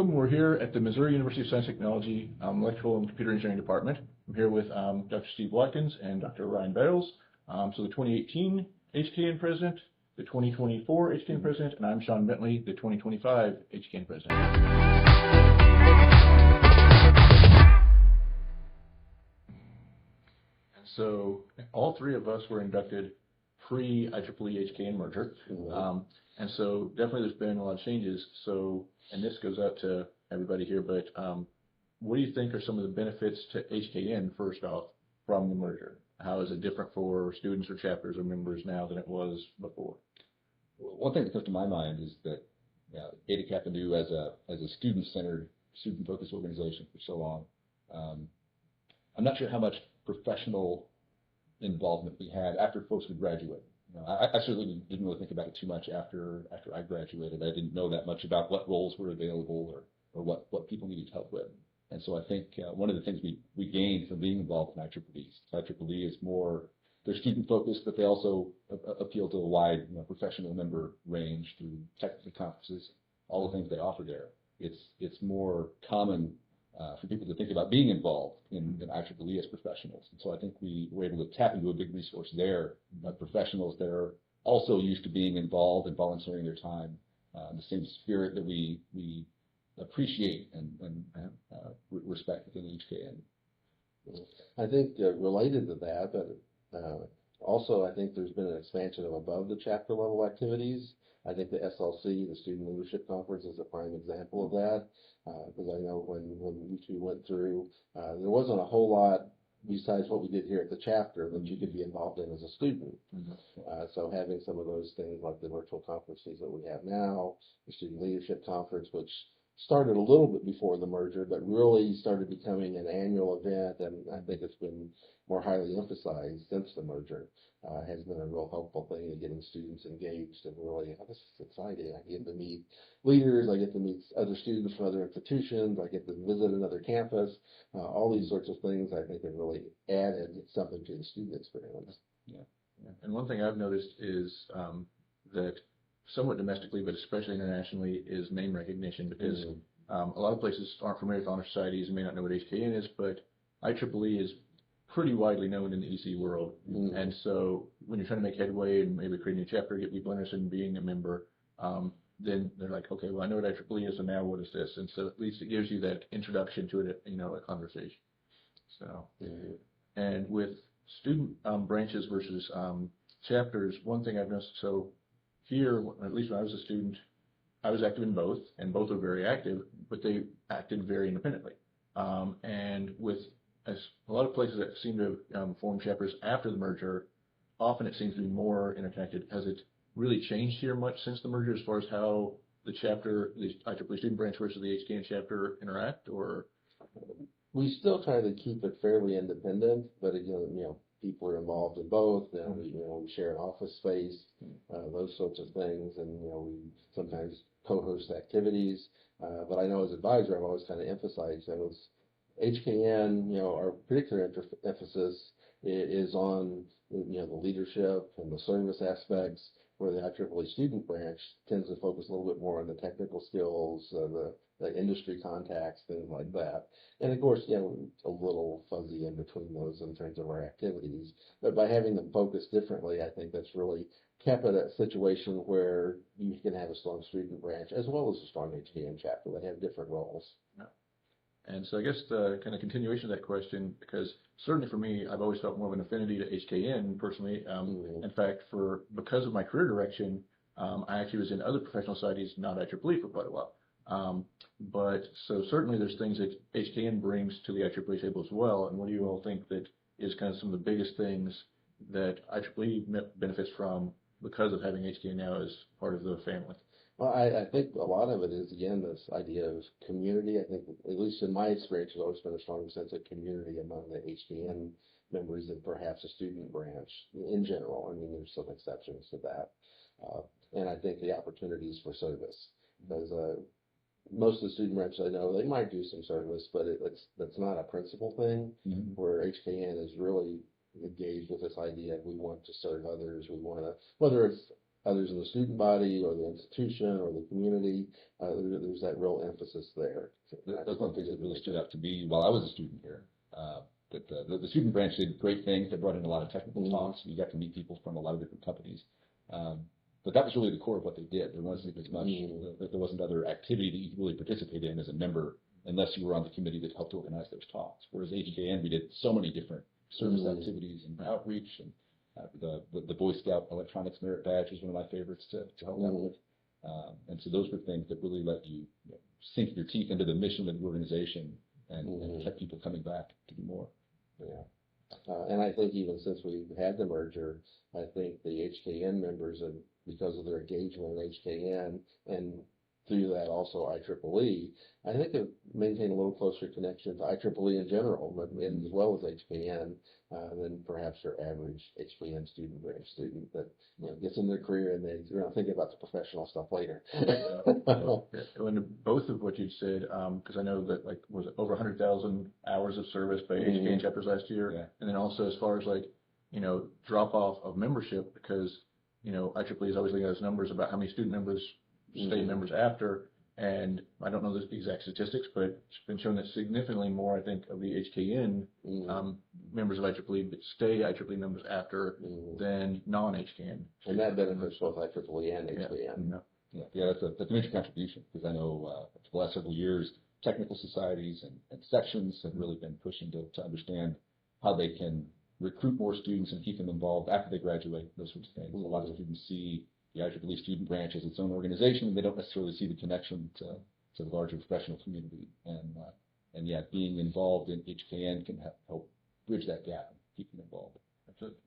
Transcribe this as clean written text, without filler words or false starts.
welcome. We're here at the Missouri University of Science and Technology Electrical and Computer Engineering Department. I'm here with Dr. Steve Watkins and Dr. Ryan Barrels. So the 2018 HKN President, the 2024 HKN President, and I'm Sean Bentley, the 2025 HKN President. And so all three of us were inducted pre-IEEE HKN merger. And so definitely there's been a lot of changes. So, and this goes out to everybody here, but what do you think are some of the benefits to HKN, first off, from the merger? How is it different for students or chapters or members now than it was before? Well, one thing that comes to my mind is that HKN knew as a student-centered, student-focused organization for so long. I'm not sure how much professional involvement we had after folks would graduate. I certainly didn't really think about it too much after I graduated. I didn't know that much about what roles were available or what people needed help with. And so I think one of the things we gained from being involved in IEEE is more, they're student focused, but they also appeal to a wide professional member range through technical conferences, all the things they offer there. It's more common for people to think about being involved in IEEE as professionals. And so I think we were able to tap into a big resource there, professionals that are also used to being involved and volunteering their time, the same spirit that we appreciate and respect within HKN. I think related to that, but also I think there's been an expansion of above the chapter level activities. I think the SLC, the Student Leadership Conference, is a prime example of that, because I know when we two went through, there wasn't a whole lot besides what we did here at the chapter that you could be involved in as a student. So having some of those things like the virtual conferences that we have now, the Student Leadership Conference, which started a little bit before the merger, but really started becoming an annual event, and I think it's been more highly emphasized since the merger, has been a real helpful thing in getting students engaged and really, oh, this is exciting. I get to meet leaders, I get to meet other students from other institutions, I get to visit another campus, all these sorts of things I think have really added something to the student experience. Yeah. And one thing I've noticed is that somewhat domestically, but especially internationally, is name recognition, because a lot of places aren't familiar with honor societies and may not know what HKN is, but IEEE is pretty widely known in the EC world. And so when you're trying to make headway and maybe creating a chapter, get people interested in being a member, then they're like, okay, well, I know what IEEE is, and now what is this? And so at least it gives you that introduction to it, a conversation. So, and with student branches versus chapters, one thing I've noticed, so here, at least when I was a student, I was active in both, and both were very active, but they acted very independently. And with a lot of places that seem to have formed chapters after the merger, often it seems to be more interconnected. Has it really changed here much since the merger as far as how the chapter, the IEEE student branch versus the HKN chapter interact, or? We still try to keep it fairly independent, but again, people are involved in both. We share an office space, those sorts of things, and we sometimes co-host activities. But I know as advisor, I've always kind of emphasized that was HKN. Our particular emphasis is on the leadership and the service aspects, where the IEEE student branch tends to focus a little bit more on the technical skills, the industry contacts, things like that. And of course, a little fuzzy in between those in terms of our activities. But by having them focus differently, I think that's really kept it a situation where you can have a strong student branch as well as a strong HKN chapter that have different roles. Yeah. And so I guess the kind of continuation of that question, because certainly for me, I've always felt more of an affinity to HKN personally. In fact, because of my career direction, I actually was in other professional societies, not IEEE, for quite a while. But so certainly there's things that HKN brings to the IEEE table as well. And what do you all think that is kind of some of the biggest things that IEEE benefits from because of having HKN now as part of the family? Well, I think a lot of it is, again, this idea of community. I think, at least in my experience, there's always been a strong sense of community among the HKN members and perhaps a student branch in general. I mean, there's some exceptions to that. And I think the opportunities for service, because most of the student branches I know, they might do some service, but that's not a principal thing, where HKN is really engaged with this idea of we want to serve others. We want to, whether it's others in the student body or the institution or the community. There's that real emphasis there. That's one of the things that really stood out to me while I was a student here. That the student branch did great things. They brought in a lot of technical talks. You got to meet people from a lot of different companies. But that was really the core of what they did. There wasn't as much, there wasn't other activity that you could really participate in as a member unless you were on the committee that helped organize those talks. Whereas HKN, we did so many different service activities and outreach, and the Boy Scout Electronics Merit Badge was one of my favorites to help out with. And so those were things that really let you, sink your teeth into the mission of the organization and kept people coming back to do more. Yeah. And I think even since we've had the merger, I think the HKN members, and because of their engagement in HKN and through that also IEEE, I think have maintained a little closer connection to IEEE in general, but as well as HKN, than perhaps your average HKN student, branch student that gets in their career and they're not thinking about the professional stuff later. And both of what you said, because I know that was it over 100,000 hours of service by HKN chapters last year, and then also as far as drop off of membership, because IEEE is always looking at those numbers about how many student members stay members after, and I don't know the exact statistics, but it's been shown that significantly more, I think, of the HKN members of IEEE but stay IEEE members after than non-HKN. And that benefits both IEEE and HKN. Yeah, that's a major contribution, because I know for the last several years, technical societies and sections have really been pushing to understand how they can recruit more students and keep them involved after they graduate, those sorts of things. A lot of students see the IEEE student branch as its own organization, and they don't necessarily see the connection to the larger professional community. And being involved in HKN can help bridge that gap and keep them involved. Absolutely.